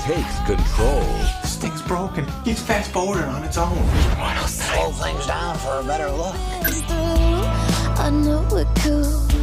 takes control. Stick's broken. It's fast forwarding on its own. What else? Slow things down for a better look. I know it could.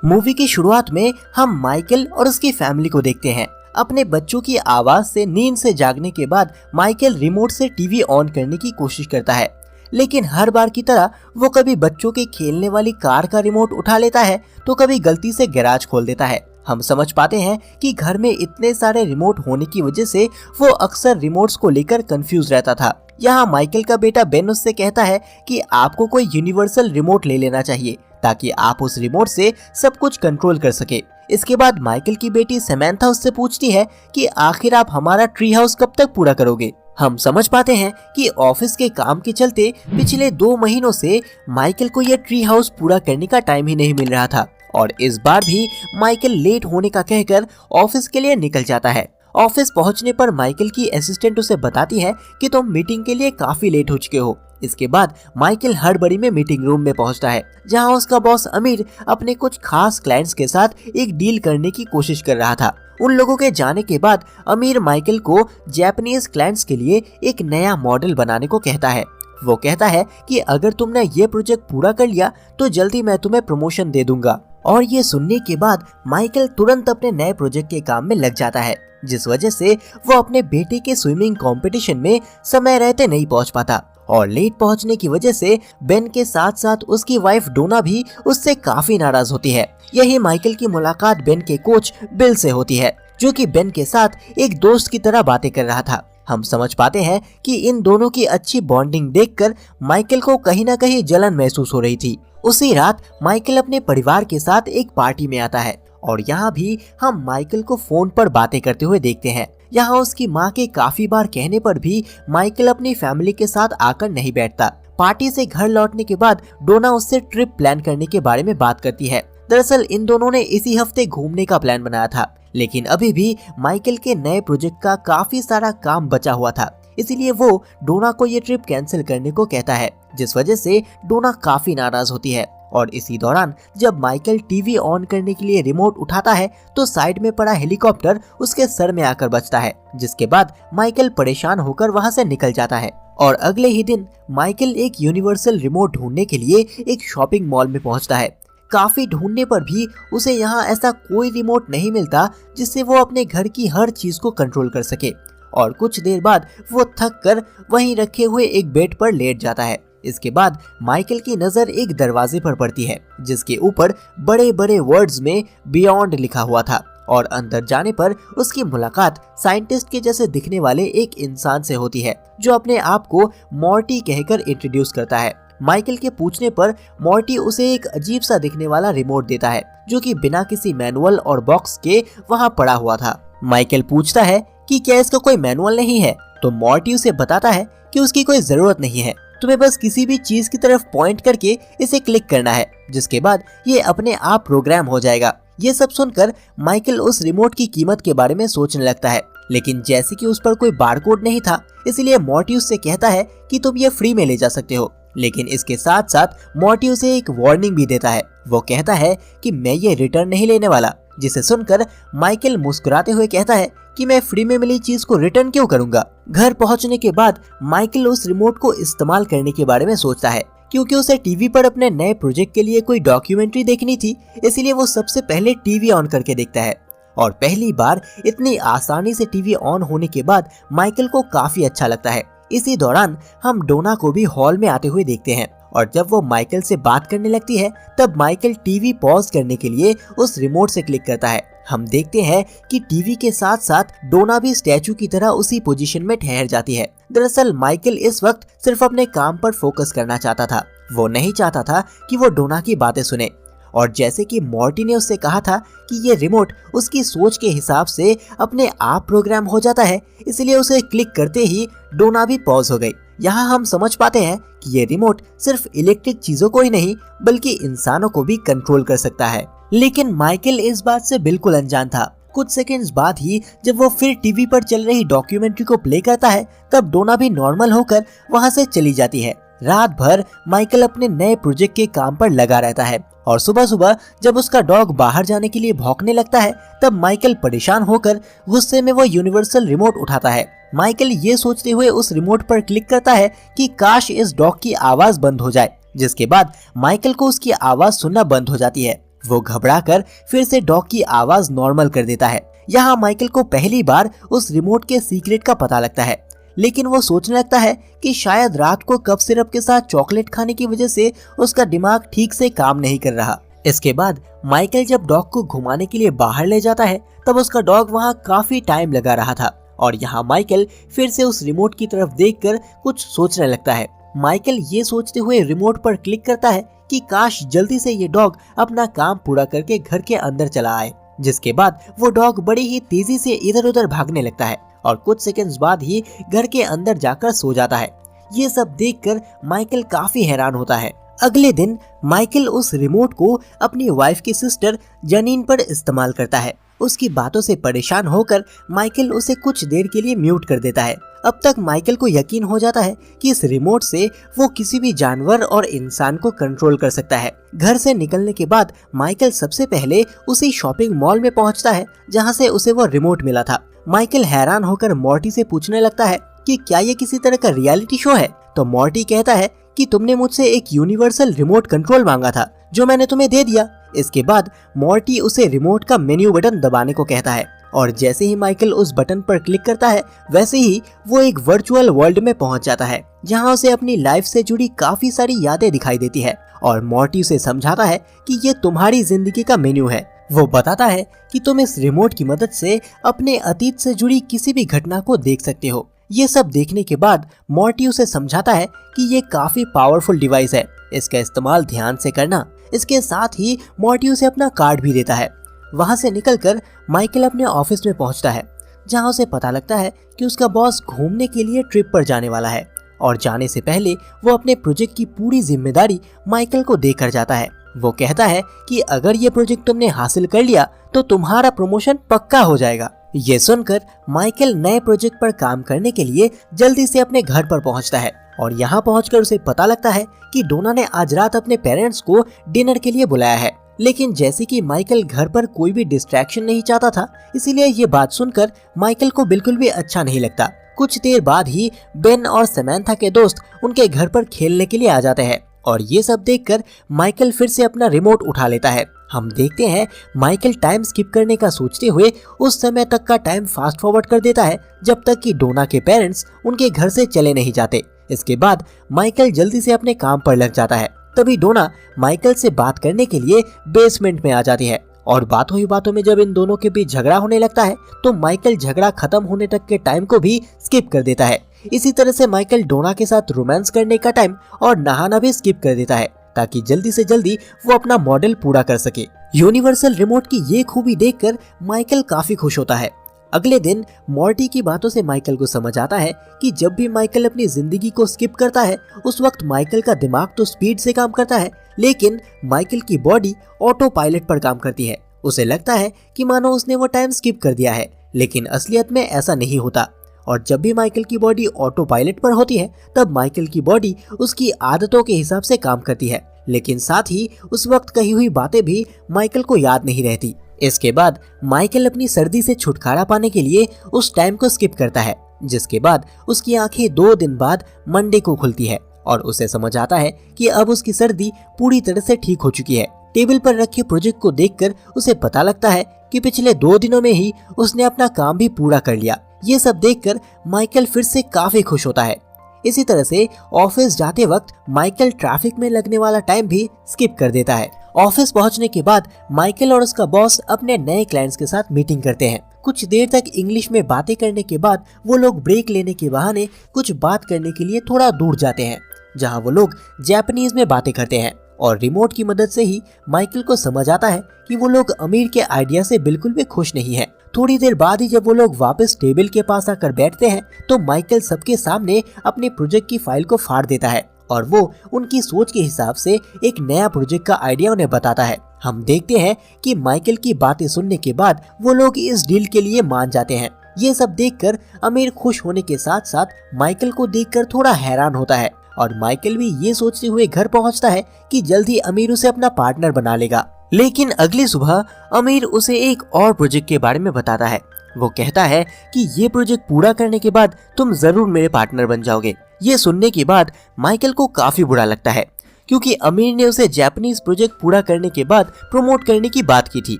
Movie की शुरुआत में हम Michael और उसकी family को देखते हैं। अपने बच्चों की आवाज से नींद से जागने के बाद माइकल रिमोट से टीवी ऑन करने की कोशिश करता है, लेकिन हर बार की तरह वो कभी बच्चों के खेलने वाली कार का रिमोट उठा लेता है तो कभी गलती से गैराज खोल देता है। हम समझ पाते हैं कि घर में इतने सारे रिमोट होने की वजह से वो अक्सर रिमोट्स को लेकर कंफ्यूज रहता था। यहाँ माइकल का बेटा बेन उससे कहता है कि आपको कोई यूनिवर्सल रिमोट ले लेना चाहिए ताकि आप उस रिमोट से सब कुछ कंट्रोल कर सके। इसके बाद माइकल की बेटी सैमंथा उससे पूछती है कि आखिर आप हमारा ट्री हाउस कब तक पूरा करोगे। हम समझ पाते हैं कि ऑफिस के काम के चलते पिछले 2 महीनों से माइकल को यह ट्री हाउस पूरा करने का टाइम ही नहीं मिल रहा था और इस बार भी माइकल लेट होने का कहकर ऑफिस के लिए निकल जाता है। ऑफिस पहुंचने पर माइकल की असिस्टेंट उसे बताती है कि तुम मीटिंग के लिए काफी लेट हो चुके हो। इसके बाद माइकल हड़बड़ी में मीटिंग रूम में पहुंचता है, जहां उसका बॉस अमीर अपने कुछ खास क्लाइंट्स के साथ एक डील करने की कोशिश कर रहा था। उन लोगों के जाने के बाद अमीर माइकल को जापानीज क्लाइंट्स के लिए एक नया मॉडल बनाने को कहता है। वो कहता है कि अगर तुमने ये प्रोजेक्ट पूरा कर लिया तो जल्दी मैं तुम्हें प्रमोशन दे दूंगा। और ये सुनने के बाद माइकल तुरंत अपने नए प्रोजेक्ट के काम में लग जाता है, जिस वजह से वो अपने बेटे के स्विमिंग कंपटीशन में समय रहते नहीं पहुंच पाता और लेट पहुंचने की वजह से बेन के साथ साथ उसकी वाइफ डोना भी उससे काफी नाराज होती है। यही माइकल की मुलाकात बेन के कोच बिल से होती है, जो कि बेन के साथ एक दोस्त की तरह बातें कर रहा था। हम समझ पाते हैं कि इन दोनों की अच्छी बॉन्डिंग देखकर माइकल को कहीं ना कहीं जलन महसूस हो रही थी। उसी रात माइकल अपने परिवार के साथ एक पार्टी में आता है और यहाँ भी हम माइकल को फोन पर बातें करते हुए देखते हैं। यहाँ उसकी माँ के काफी बार कहने पर भी माइकल अपनी फैमिली के साथ आकर नहीं बैठता। पार्टी से घर लौटने के बाद डोना उससे ट्रिप प्लान करने के बारे में बात करती है। दरअसल इन दोनों ने इसी हफ्ते घूमने का प्लान बनाया था, लेकिन अभी भी माइकल के नए प्रोजेक्ट का काफी सारा काम बचा हुआ था, इसीलिए वो डोना को ये ट्रिप कैंसिल करने को कहता है, जिस वजह से डोना काफी नाराज होती है। और इसी दौरान जब माइकल टीवी ऑन करने के लिए रिमोट उठाता है तो साइड में पड़ा हेलीकॉप्टर उसके सर में आकर बजता है, जिसके बाद माइकल परेशान होकर वहां से निकल जाता है। और अगले ही दिन माइकल एक यूनिवर्सल रिमोट ढूंढने के लिए एक शॉपिंग मॉल में पहुंचता है। काफी ढूंढने पर भी उसे यहाँ ऐसा कोई रिमोट नहीं मिलता जिससे वो अपने घर की हर चीज को कंट्रोल कर सके। और कुछ देर बाद वो थक कर वहीं रखे हुए एक बेड पर लेट जाता है। इसके बाद माइकल की नजर एक दरवाजे पर पड़ती है, जिसके ऊपर बड़े बड़े वर्ड्स में बियॉन्ड लिखा हुआ था और अंदर जाने पर उसकी मुलाकात साइंटिस्ट के जैसे दिखने वाले एक इंसान से होती है, जो अपने आप को मॉर्टी कहकर इंट्रोड्यूस करता है। माइकल के पूछने पर मॉर्टी उसे एक अजीब सा दिखने वाला रिमोट देता है, जो कि बिना किसी मैनुअल और बॉक्स के वहाँ पड़ा हुआ था। माइकल पूछता है कि क्या इसका कोई मैनुअल नहीं है, तो मॉर्टी उसे बताता है कि उसकी कोई जरूरत नहीं है, तुम्हें बस किसी भी चीज की तरफ पॉइंट करके इसे क्लिक करना है, जिसके बाद ये अपने आप प्रोग्राम हो जाएगा। ये सब सुनकर माइकल उस रिमोट की कीमत के बारे में सोचने लगता है, लेकिन जैसे कि उस पर कोई बारकोड नहीं था, इसलिए मॉर्टी उससे कहता है कि तुम ये फ्री में ले जा सकते हो। लेकिन इसके साथ साथ मॉर्टी उसे एक वार्निंग भी देता है। वो कहता है कि मैं ये रिटर्न नहीं लेने वाला, जिसे सुनकर माइकल मुस्कुराते हुए कहता है कि मैं फ्री में मिली चीज को रिटर्न क्यों करूंगा। घर पहुंचने के बाद माइकल उस रिमोट को इस्तेमाल करने के बारे में सोचता है, क्योंकि उसे टीवी पर अपने नए प्रोजेक्ट के लिए कोई डॉक्यूमेंट्री देखनी थी, इसलिए वो सबसे पहले टीवी ऑन करके देखता है। और पहली बार इतनी आसानी से टीवी ऑन होने के बाद माइकल को काफी अच्छा लगता है। इसी दौरान हम डोना को भी हॉल में आते हुए देखते हैं और जब वो माइकल से बात करने लगती है तब माइकल टीवी पॉज करने के लिए उस रिमोट से क्लिक करता है। हम देखते हैं कि टीवी के साथ साथ डोना भी स्टैचू की तरह उसी पोजीशन में ठहर जाती है। दरअसल माइकल इस वक्त सिर्फ अपने काम पर फोकस करना चाहता था। वो नहीं चाहता था कि वो डोना की बातें सुने। और जैसे कि मॉर्टी ने उससे कहा था कि ये रिमोट उसकी सोच के हिसाब से अपने आप प्रोग्राम हो जाता है, इसलिए उसे क्लिक करते ही डोना भी पॉज हो गई। यहाँ हम समझ पाते हैं कि ये रिमोट सिर्फ इलेक्ट्रिक चीजों को ही नहीं बल्कि इंसानों को भी कंट्रोल कर सकता है। लेकिन माइकल इस बात से बिल्कुल अनजान था। कुछ सेकंड्स बाद ही जब वो फिर टीवी पर चल रही डॉक्यूमेंट्री को प्ले करता है तब डोना भी नॉर्मल होकर वहाँ से चली जाती है। रात भर माइकल अपने नए प्रोजेक्ट के काम पर लगा रहता है और सुबह सुबह जब उसका डॉग बाहर जाने के लिए भौंकने लगता है तब माइकल परेशान होकर गुस्से में वो यूनिवर्सल रिमोट उठाता है। माइकल ये सोचते हुए उस रिमोट पर क्लिक करता है कि काश इस डॉग की आवाज बंद हो जाए, जिसके बाद माइकल को उसकी आवाज सुनना बंद हो जाती है। वो घबराकर फिर से डॉग की आवाज नॉर्मल कर देता है। यहाँ माइकल को पहली बार उस रिमोट के सीक्रेट का पता लगता है, लेकिन वो सोचने लगता है कि शायद रात को कफ सिरप के साथ चॉकलेट खाने की वजह से उसका दिमाग ठीक से काम नहीं कर रहा। इसके बाद माइकल जब डॉग को घुमाने के लिए बाहर ले जाता है तब उसका डॉग वहाँ काफी टाइम लगा रहा था और यहाँ माइकल फिर से उस रिमोट की तरफ देखकर कुछ सोचने लगता है। माइकल ये सोचते हुए रिमोट पर क्लिक करता है कि काश जल्दी से ये डॉग अपना काम पूरा करके घर के अंदर चला आए, जिसके बाद वो डॉग बड़ी ही तेजी से इधर उधर भागने लगता है और कुछ सेकंड्स बाद ही घर के अंदर जाकर सो जाता है। ये सब देखकर माइकल काफी हैरान होता है। अगले दिन माइकल उस रिमोट को अपनी वाइफ की सिस्टर जनीन पर इस्तेमाल करता है। उसकी बातों से परेशान होकर माइकल उसे कुछ देर के लिए म्यूट कर देता है। अब तक माइकल को यकीन हो जाता है कि इस रिमोट से वो किसी भी जानवर और इंसान को कंट्रोल कर सकता है। घर से निकलने के बाद माइकल सबसे पहले उसी शॉपिंग मॉल में पहुंचता है जहां से उसे वो रिमोट मिला था। माइकल हैरान होकर मॉर्टी से पूछने लगता है कि क्या ये किसी तरह का रियलिटी शो है, तो मॉर्टी कहता है कि तुमने मुझसे एक यूनिवर्सल रिमोट कंट्रोल मांगा था जो मैंने तुम्हें दे दिया। इसके बाद मॉर्टी उसे रिमोट का मेन्यू बटन दबाने को कहता है और जैसे ही माइकल उस बटन पर क्लिक करता है वैसे ही वो एक वर्चुअल वर्ल्ड में पहुंच जाता है जहां उसे अपनी लाइफ से जुड़ी काफी सारी यादें दिखाई देती है और मॉर्टी उसे समझाता है कि ये तुम्हारी जिंदगी का मेन्यू है। वो बताता है कि तुम इस रिमोट की मदद से अपने अतीत से जुड़ी किसी भी घटना को देख सकते हो। ये सब देखने के बाद मॉर्टी उसे समझाता है कि ये काफी पावरफुल डिवाइस है, इसका इस्तेमाल ध्यान से करना। इसके साथ ही मॉर्टी उसे अपना कार्ड भी देता है। वहां से निकलकर माइकल अपने ऑफिस में पहुंचता है जहां उसे पता लगता है कि उसका बॉस घूमने के लिए ट्रिप पर जाने वाला है और जाने से पहले वो अपने प्रोजेक्ट की पूरी जिम्मेदारी माइकल को देकर जाता है। वो कहता है कि अगर ये प्रोजेक्ट तुमने हासिल कर लिया तो तुम्हारा प्रमोशन पक्का हो जाएगा। ये सुनकर माइकल नए प्रोजेक्ट पर काम करने के लिए जल्दी से अपने घर पर पहुंचता है और यहाँ पहुंचकर उसे पता लगता है कि डोना ने आज रात अपने पेरेंट्स को डिनर के लिए बुलाया है। लेकिन जैसे कि माइकल घर पर कोई भी डिस्ट्रैक्शन नहीं चाहता था, इसीलिए ये बात सुनकर माइकल को बिल्कुल भी अच्छा नहीं लगता। कुछ देर बाद ही बेन और समैंथा के दोस्त उनके घर पर खेलने के लिए आ जाते हैं और ये सब देखकर माइकल फिर से अपना रिमोट उठा लेता है। हम देखते हैं माइकल टाइम स्किप करने का सोचते हुए उस समय तक का टाइम फास्ट फॉरवर्ड कर देता है जब तक कि डोना के पेरेंट्स उनके घर से चले नहीं जाते। इसके बाद माइकल जल्दी से अपने काम पर लग जाता है। तभी डोना माइकल से बात करने के लिए बेसमेंट में आ जाती है और बातों ही बातों में जब इन दोनों के बीच झगड़ा होने लगता है तो माइकल झगड़ा खत्म होने तक के टाइम को भी स्किप कर देता है। इसी तरह से माइकल डोना के साथ रोमांस करने का टाइम और नहाना भी स्किप कर देता है ताकि जल्दी से जल्दी वो अपना मॉडल पूरा कर सके। यूनिवर्सल रिमोट की ये खूबी देखकर माइकल काफी खुश होता है। अगले दिन मॉर्टी की बातों से माइकल को समझ आता है कि जब भी माइकल अपनी जिंदगी को स्किप करता है उस वक्त माइकल का दिमाग तो स्पीड से काम करता है लेकिन माइकल की बॉडी ऑटो पायलट पर काम करती है। उसे लगता है कि मानो उसने वो टाइम स्किप कर दिया है, लेकिन असलियत में ऐसा नहीं होता। और जब भी माइकल की बॉडी ऑटो पायलट पर होती है तब माइकल की बॉडी उसकी आदतों के हिसाब से काम करती है, लेकिन साथ ही उस वक्त कही हुई बातें भी माइकल को याद नहीं रहती। इसके बाद माइकल अपनी सर्दी से छुटकारा पाने के लिए उस टाइम को स्किप करता है, जिसके बाद उसकी आंखें 2 दिन बाद मंडे को खुलती है और उसे समझ आता है कि अब उसकी सर्दी पूरी तरह से ठीक हो चुकी है। टेबल पर रखे प्रोजेक्ट को देखकर उसे पता लगता है कि पिछले 2 दिनों में ही उसने अपना काम भी पूरा कर लिया। ये सब देखकर माइकल फिर से काफी खुश होता है। इसी तरह से ऑफिस जाते वक्त माइकल ट्रैफिक में लगने वाला टाइम भी स्किप कर देता है। ऑफिस पहुंचने के बाद माइकल और उसका बॉस अपने नए क्लाइंट्स के साथ मीटिंग करते हैं। कुछ देर तक इंग्लिश में बातें करने के बाद वो लोग ब्रेक लेने के बहाने कुछ बात करने के लिए थोड़ा दूर जाते हैं जहां वो लोग जापानीज में बातें करते हैं और रिमोट की मदद से ही माइकल को समझ आता है कि वो लोग अमीर के आइडिया से बिल्कुल भी खुश नहीं है। थोड़ी देर बाद ही जब वो लोग वापस टेबल के पास आकर बैठते हैं तो माइकल सबके सामने अपने प्रोजेक्ट की फाइल को फाड़ देता है और वो उनकी सोच के हिसाब से एक नया प्रोजेक्ट का आइडिया उन्हें बताता है। हम देखते हैं कि माइकल की बातें सुनने के बाद वो लोग इस डील के लिए मान जाते हैं। ये सब देखकर अमीर खुश होने के साथ साथ माइकल को देखकर थोड़ा हैरान होता है। और माइकल भी ये सोचते हुए घर पहुंचता है कि जल्द ही अमीर उसे अपना पार्टनर बना लेगा। लेकिन अगली सुबह अमीर उसे एक और प्रोजेक्ट के बारे में बताता है। वो कहता है कि ये प्रोजेक्ट पूरा करने के बाद तुम जरूर मेरे पार्टनर बन जाओगे। ये सुनने के बाद माइकल को काफी बुरा लगता है, क्योंकि अमीर ने उसे जापानीज प्रोजेक्ट पूरा करने के बाद प्रमोट करने की बात की थी।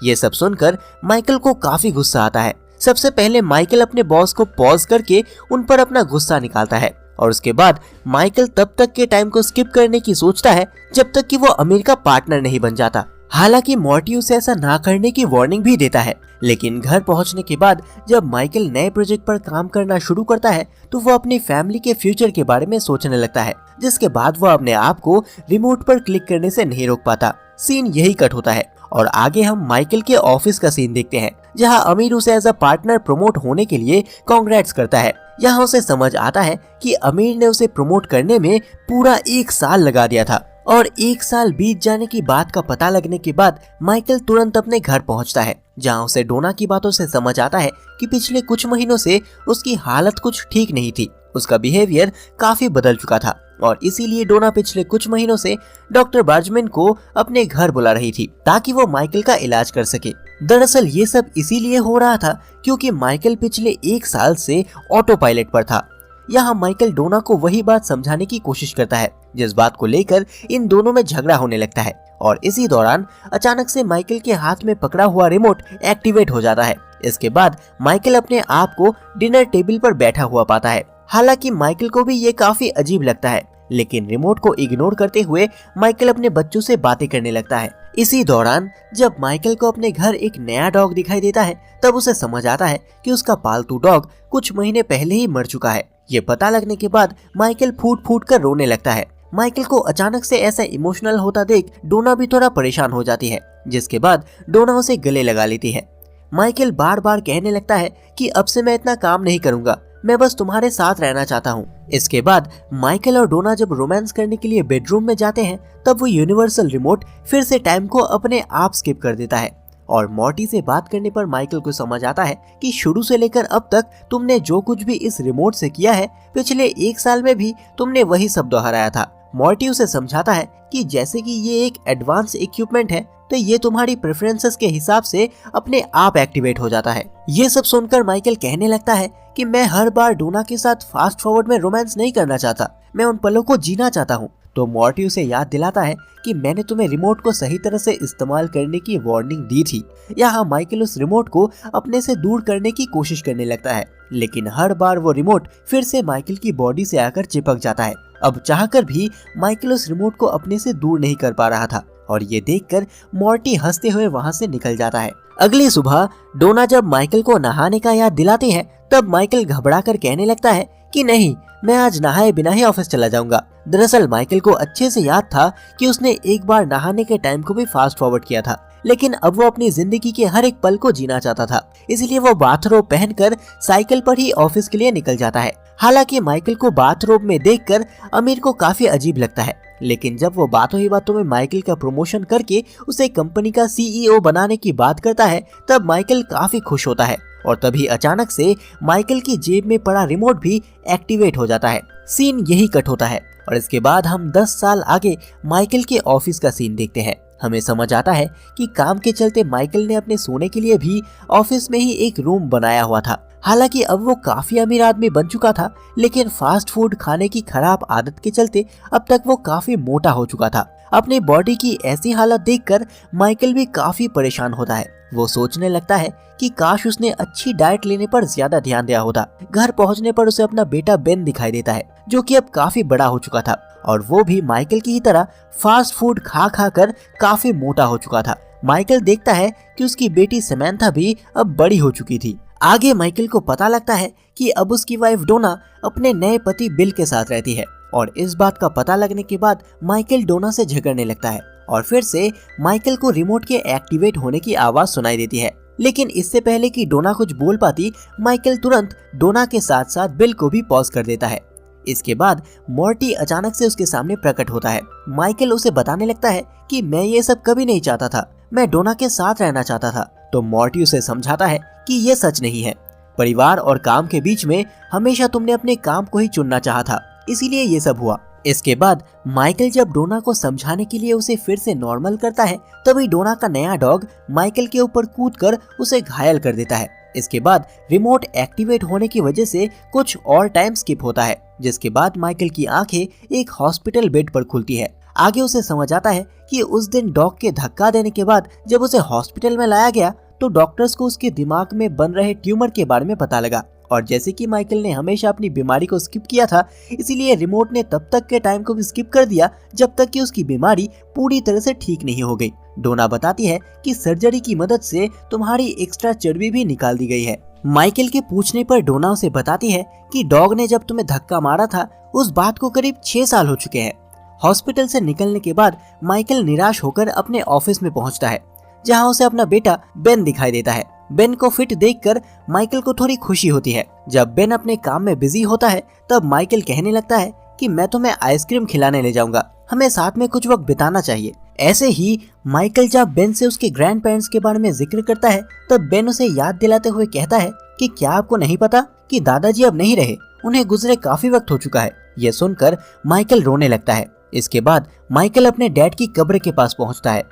ये सब सुनकर माइकल को काफी गुस्सा आता है। सबसे पहले माइकल अपने बॉस को पॉज करके उन पर अपना गुस्सा निकालता है और उसके बाद माइकल तब तक के टाइम को स्किप करने की सोचता है जब तक कि वो अमीर का पार्टनर नहीं बन जाता। हालांकि मॉर्टी उसे ऐसा ना करने की वार्निंग भी देता है, लेकिन घर पहुंचने के बाद जब माइकल नए प्रोजेक्ट पर काम करना शुरू करता है तो वो अपनी फैमिली के फ्यूचर के बारे में सोचने लगता है, जिसके बाद वो अपने आप को रिमोट पर क्लिक करने से नहीं रोक पाता। सीन यही कट होता है और आगे हम माइकल के ऑफिस का सीन देखते हैं, जहां अमीर उसे एज अ पार्टनर प्रमोट होने के लिए कांग्रेट्स करता है। यहाँ उसे समझ आता है कि अमीर ने उसे प्रमोट करने में पूरा 1 साल लगा दिया था और 1 साल बीत जाने की बात का पता लगने के बाद माइकल तुरंत अपने घर पहुंचता है, जहां उसे डोना की बातों से समझ आता है कि पिछले कुछ महीनों से उसकी हालत कुछ ठीक नहीं थी। उसका बिहेवियर काफी बदल चुका था और इसीलिए डोना पिछले कुछ महीनों से डॉक्टर बार्जमैन को अपने घर बुला रही थी ताकि वो माइकल का इलाज कर सके। दरअसल ये सब इसीलिए हो रहा था क्योंकि माइकल पिछले 1 साल से ऑटो पायलट पर था। यहाँ माइकल डोना को वही बात समझाने की कोशिश करता है जिस बात को लेकर इन दोनों में झगड़ा होने लगता है और इसी दौरान अचानक से माइकल के हाथ में पकड़ा हुआ रिमोट एक्टिवेट हो जाता है। इसके बाद माइकल अपने आप को डिनर टेबल पर बैठा हुआ पाता है। हालांकि माइकल को भी ये काफी अजीब लगता है, लेकिन रिमोट को इग्नोर करते हुए माइकल अपने बच्चों से बातें करने लगता है। इसी दौरान जब माइकल को अपने घर एक नया डॉग दिखाई देता है तब उसे समझ आता है कि उसका पालतू डॉग कुछ महीने पहले ही मर चुका है। ये पता लगने के बाद माइकल फूट फूट कर रोने लगता है। माइकल को अचानक से ऐसा इमोशनल होता देख डोना भी थोड़ा परेशान हो जाती है, जिसके बाद डोना उसे गले लगा लेती है। माइकल बार बार कहने लगता है कि अब से मैं इतना काम नहीं करूंगा, मैं बस तुम्हारे साथ रहना चाहता हूँ। इसके बाद माइकल और डोना जब रोमांस करने के लिए बेडरूम में जाते हैं तब वो यूनिवर्सल रिमोट फिर से टाइम को अपने आप स्किप कर देता है और मॉर्टी से बात करने पर माइकल को समझ आता है कि शुरू से लेकर अब तक तुमने जो कुछ भी इस रिमोट से किया है पिछले 1 साल में भी तुमने वही सब दोहराया था। मॉर्टी उसे समझाता है कि जैसे कि ये एक एडवांस इक्विपमेंट है तो ये तुम्हारी प्रेफरेंसेस के हिसाब से अपने आप एक्टिवेट हो जाता है। ये सब सुनकर माइकल कहने लगता है कि मैं हर बार डोना के साथ फास्ट फॉरवर्ड में रोमांस नहीं करना चाहता, मैं उन पलों को जीना चाहता हूँ। तो मॉर्टी उसे याद दिलाता है कि मैंने तुम्हें रिमोट को सही तरह से इस्तेमाल करने की वार्निंग दी थी। यहाँ माइकल उस रिमोट को अपने से दूर करने की कोशिश करने लगता है, लेकिन हर बार वो रिमोट फिर से माइकल की बॉडी से आकर चिपक जाता है। अब चाहकर भी माइकल उस रिमोट को अपने से दूर नहीं कर पा रहा था और ये देखकर मॉर्टी हंसते हुए वहाँ से निकल जाता है। अगली सुबह डोना जब माइकल को नहाने का याद दिलाते हैं तब माइकल घबरा कर कहने लगता है कि नहीं, मैं आज नहाए बिना ही ऑफिस चला जाऊंगा। दरअसल माइकल को अच्छे से याद था कि उसने एक बार नहाने के टाइम को भी फास्ट फॉरवर्ड किया था, लेकिन अब वो अपनी जिंदगी के हर एक पल को जीना चाहता था, इसलिए वो बाथरोब पहनकर साइकिल पर ही ऑफिस के लिए निकल जाता है। हालांकि माइकल को बाथरोब में देखकर अमीर को काफी अजीब लगता है, लेकिन जब वो बातों ही बातों में माइकल का प्रमोशन करके उसे कंपनी का CEO बनाने की बात करता है तब माइकल काफी खुश होता है और तभी अचानक से माइकल की जेब में पड़ा रिमोट भी एक्टिवेट हो जाता है। सीन यही कट होता है और इसके बाद हम 10 साल आगे माइकल के ऑफिस का सीन देखते हैं। हमें समझ आता है कि काम के चलते माइकल ने अपने सोने के लिए भी ऑफिस में ही एक रूम बनाया हुआ था। हालांकि अब वो काफी अमीर आदमी बन चुका था, लेकिन फास्ट फूड खाने की खराब आदत के चलते अब तक वो काफी मोटा हो चुका था। अपनी बॉडी की ऐसी हालत देखकर माइकल भी काफी परेशान होता है। वो सोचने लगता है कि काश उसने अच्छी डाइट लेने पर ज्यादा ध्यान दिया होता। घर पहुंचने पर उसे अपना बेटा बेन दिखाई देता है, जो कि अब काफी बड़ा हो चुका था और वो भी माइकल की ही तरह फास्ट फूड खा खा कर काफी मोटा हो चुका था। माइकल देखता है कि उसकी बेटी समैंथा भी अब बड़ी हो चुकी थी। आगे माइकल को पता लगता है कि अब उसकी वाइफ डोना अपने नए पति बिल के साथ रहती है और इस बात का पता लगने के बाद माइकल डोना से झगड़ने लगता है और फिर से माइकल को रिमोट के एक्टिवेट होने की आवाज सुनाई देती है। लेकिन इससे पहले कि डोना कुछ बोल पाती, माइकल तुरंत डोना के साथ साथ बिल को भी पॉज कर देता है। इसके बाद मॉर्टी अचानक से उसके सामने प्रकट होता है। माइकल उसे बताने लगता है कि मैं ये सब कभी नहीं चाहता था, मैं डोना के साथ रहना चाहता था। तो मॉर्टी उसे समझाता है कि ये सच नहीं है, परिवार और काम के बीच में हमेशा तुमने अपने काम को ही चुनना चाहा था, इसीलिए ये सब हुआ। इसके बाद माइकल जब डोना को समझाने के लिए उसे फिर से नॉर्मल करता है, तभी डोना का नया डॉग माइकल के ऊपर कूदकर उसे घायल कर देता है। इसके बाद रिमोट एक्टिवेट होने की वजह से कुछ और टाइम स्किप होता है, जिसके बाद माइकल की आंखें एक हॉस्पिटल बेड पर खुलती है। आगे उसे समझ आता है कि उस दिन डॉग के धक्का देने के बाद जब उसे हॉस्पिटल में लाया गया तो डॉक्टर्स को उसके दिमाग में बन रहे ट्यूमर के बारे में पता लगा, और जैसे कि माइकल ने हमेशा अपनी बीमारी को स्किप किया था, इसीलिए रिमोट ने तब तक के टाइम को भी स्किप कर दिया जब तक कि उसकी बीमारी पूरी तरह से ठीक नहीं हो गई। डोना बताती है कि सर्जरी की मदद से तुम्हारी एक्स्ट्रा चर्बी भी निकाल दी गई है। माइकल के पूछने पर डोना उसे बताती है कि डॉग ने जब तुम्हें धक्का मारा था उस बात को करीब 6 साल हो चुके हैं। हॉस्पिटल से निकलने के बाद माइकल निराश होकर अपने ऑफिस में पहुंचता है, जहां उसे अपना बेटा बेन दिखाई देता है। बेन को फिट देखकर माइकल को थोड़ी खुशी होती है। जब बेन अपने काम में बिजी होता है तब माइकल कहने लगता है कि मैं तुम्हें आइसक्रीम खिलाने ले जाऊंगा, हमें साथ में कुछ वक्त बिताना चाहिए। ऐसे ही माइकल जब बेन से उसके ग्रैंड पेरेंट्स के बारे में जिक्र करता है तब बेन उसे याद दिलाते हुए कहता है कि क्या आपको नहीं पता कि दादाजी अब नहीं रहे, उन्हें गुजरे काफी वक्त हो चुका है। ये सुनकर माइकल रोने लगता है। इसके बाद माइकल अपने डैड की कब्र के पास पहुंचता है।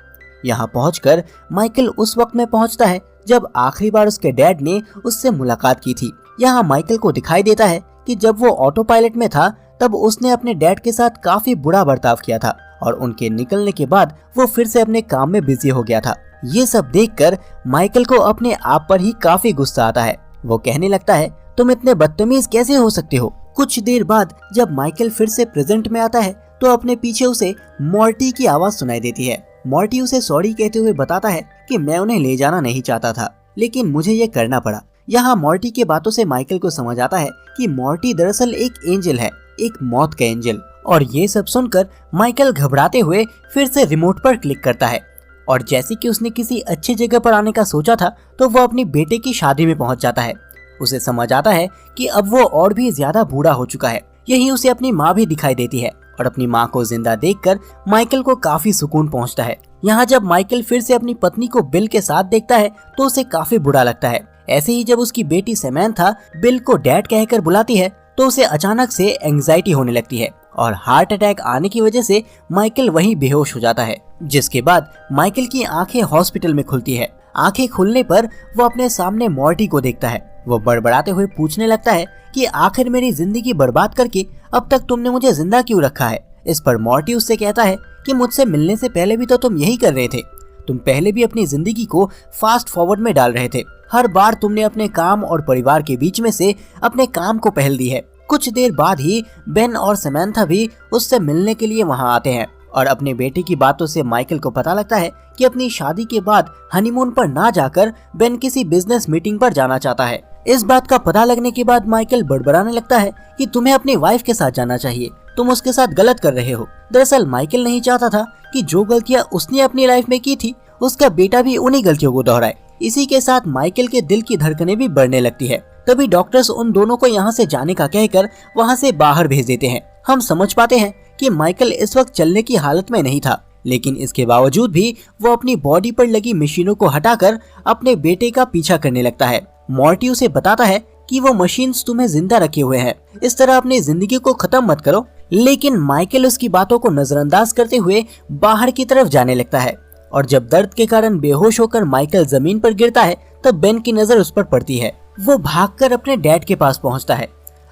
यहाँ पहुंचकर माइकल उस वक्त में पहुंचता है जब आखिरी बार उसके डैड ने उससे मुलाकात की थी। यहाँ माइकल को दिखाई देता है कि जब वो ऑटो पायलट में था तब उसने अपने डैड के साथ काफी बुरा बर्ताव किया था, और उनके निकलने के बाद वो फिर से अपने काम में बिजी हो गया था। ये सब देखकर माइकल को अपने आप पर ही काफी गुस्सा आता है। वो कहने लगता है, तुम इतने बदतमीज कैसे हो सकते हो। कुछ देर बाद जब माइकल फिर से प्रेजेंट में आता है तो अपने पीछे उसे मॉर्टी की आवाज सुनाई देती है। मॉर्टी उसे सॉरी कहते हुए बताता है कि मैं उन्हें ले जाना नहीं चाहता था, लेकिन मुझे ये करना पड़ा। यहाँ मॉर्टी के बातों से माइकल को समझ आता है कि मॉर्टी दरअसल एक एंजल है, एक मौत का एंजल। और ये सब सुनकर माइकल घबराते हुए फिर से रिमोट पर क्लिक करता है, और जैसे कि उसने किसी अच्छी जगह पर आने का सोचा था तो वो अपनी बेटे की शादी में पहुंच जाता है। उसे समझ आता है कि अब वो और भी ज्यादा बूढ़ा हो चुका है। यही उसे अपनी माँ भी दिखाई देती है, और अपनी माँ को जिंदा देखकर माइकल को काफी सुकून पहुंचता है। यहाँ जब माइकल फिर से अपनी पत्नी को बिल के साथ देखता है तो उसे काफी बुरा लगता है। ऐसे ही जब उसकी बेटी सैमंथा बिल को डैड कहकर बुलाती है तो उसे अचानक से एंजाइटी होने लगती है, और हार्ट अटैक आने की वजह से माइकल वहीं बेहोश हो जाता है। जिसके बाद माइकल की आंखें हॉस्पिटल में खुलती है। आंखें खुलने पर वो अपने सामने मॉर्टी को देखता है। वो बड़बड़ाते हुए पूछने लगता है कि आखिर मेरी जिंदगी बर्बाद करके अब तक तुमने मुझे जिंदा क्यों रखा है। इस पर मॉर्टी उससे कहता है कि मुझसे मिलने से पहले भी तो तुम यही कर रहे थे। तुम पहले भी अपनी जिंदगी को फास्ट फॉरवर्ड में डाल रहे थे। हर बार तुमने अपने काम और परिवार के बीच में से अपने काम को पहल दी है। कुछ देर बाद ही बेन और सैमंथा भी उससे मिलने के लिए वहां आते हैं, और अपने बेटे की बातों से माइकल को पता लगता है कि अपनी शादी के बाद हनीमून पर ना जाकर बेन किसी बिजनेस मीटिंग पर जाना चाहता है। इस बात का पता लगने के बाद माइकल बड़बड़ाने लगता है कि तुम्हें अपनी वाइफ के साथ जाना चाहिए, तुम उसके साथ गलत कर रहे हो। दरअसल माइकल नहीं चाहता था कि जो गलतियां उसने अपनी लाइफ में की थी उसका बेटा भी उन्हीं गलतियों को दोहराए। इसी के साथ माइकल के दिल की धड़कनें भी बढ़ने लगती है। तभी डॉक्टर्स उन दोनों को यहाँ से जाने का कहकर वहाँ से बाहर भेज देते हैं। हम समझ पाते हैं कि माइकल इस वक्त चलने की हालत में नहीं था, लेकिन इसके बावजूद भी वो अपनी बॉडी पर लगी मशीनों को हटाकर अपने बेटे का पीछा करने लगता है। मॉर्टी उसे बताता है कि वो मशीन्स तुम्हें जिंदा रखे हुए हैं, इस तरह अपनी जिंदगी को खत्म मत करो। लेकिन माइकल उसकी बातों को नजरअंदाज करते हुए बाहर की तरफ जाने लगता है, और जब दर्द के कारण बेहोश होकर माइकल जमीन पर गिरता है तब बेन की नजर उस पर पड़ती है। वो भागकर अपने डैड के पास पहुंचता है।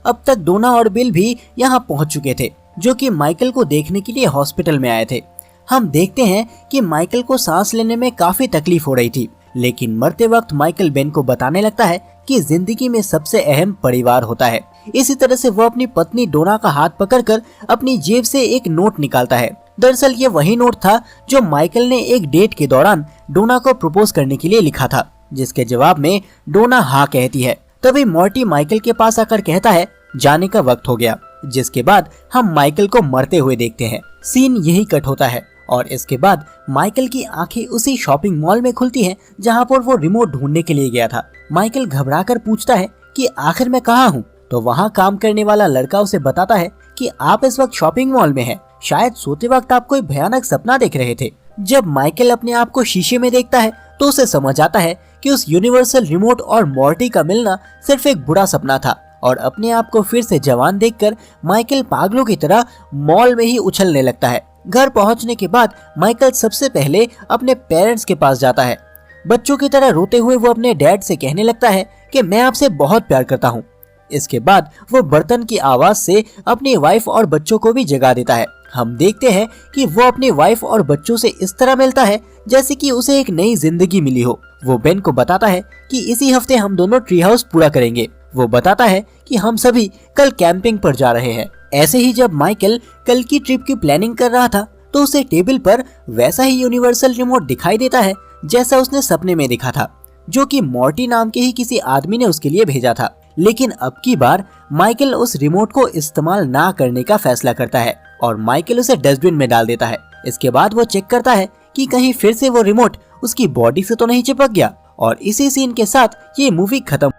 अब तक डोना और बिल भी यहाँ पहुंच चुके थे, जो कि माइकल को देखने के लिए हॉस्पिटल में आए थे। हम देखते हैं कि माइकल को सांस लेने में काफी तकलीफ हो रही थी, लेकिन मरते वक्त माइकल बेन को बताने लगता है कि जिंदगी में सबसे अहम परिवार होता है। इसी तरह से वो अपनी पत्नी डोना का हाथ पकड़कर अपनी जेब से एक नोट निकालता है। दरअसल ये वही नोट था जो माइकल ने एक डेट के दौरान डोना को प्रपोज करने के लिए लिखा था, जिसके जवाब में डोना हाँ कहती है। तभी मॉर्टी माइकल के पास आकर कहता है जाने का वक्त हो गया, जिसके बाद हम माइकल को मरते हुए देखते हैं। सीन यही कट होता है, और इसके बाद माइकल की आंखें उसी शॉपिंग मॉल में खुलती हैं जहां पर वो रिमोट ढूंढने के लिए गया था। माइकल घबराकर पूछता है कि आखिर मैं कहाँ हूँ, तो वहाँ काम करने वाला लड़का उसे बताता है कि आप इस वक्त शॉपिंग मॉल में हैं, शायद सोते वक्त आप कोई भयानक सपना देख रहे थे। जब माइकल अपने आप को शीशे में देखता है तो उसे समझ आता है कि उस यूनिवर्सल रिमोट और मॉर्टी का मिलना सिर्फ एक बुरा सपना था, और अपने आप को फिर से जवान देखकर माइकल पागलों की तरह मॉल में ही उछलने लगता है। घर पहुंचने के बाद माइकल सबसे पहले अपने पेरेंट्स के पास जाता है। बच्चों की तरह रोते हुए वो अपने डैड से कहने लगता है कि मैं आपसे बहुत प्यार करता हूँ। इसके बाद वो बर्तन की आवाज से अपनी वाइफ और बच्चों को भी जगा देता है। हम देखते हैं कि वो अपनी वाइफ और बच्चों से इस तरह मिलता है जैसे कि उसे एक नई जिंदगी मिली हो। वो बेन को बताता है कि इसी हफ्ते हम दोनों ट्री हाउस पूरा करेंगे। वो बताता है कि हम सभी कल कैंपिंग पर जा रहे हैं। ऐसे ही जब माइकल कल की ट्रिप की प्लानिंग कर रहा था तो उसे टेबल पर वैसा ही यूनिवर्सल रिमोट दिखाई देता है जैसा उसने सपने में देखा था, जो कि मॉर्टी नाम के ही किसी आदमी ने उसके लिए भेजा था। लेकिन अब की बार माइकल उस रिमोट को इस्तेमाल ना करने का फैसला करता है और माइकल उसे डस्टबिन में डाल देता है। इसके बाद वो चेक करता है कि कहीं फिर से वो रिमोट उसकी बॉडी से तो नहीं चिपक गया। और इसी सीन के साथ ये मूवी खत्म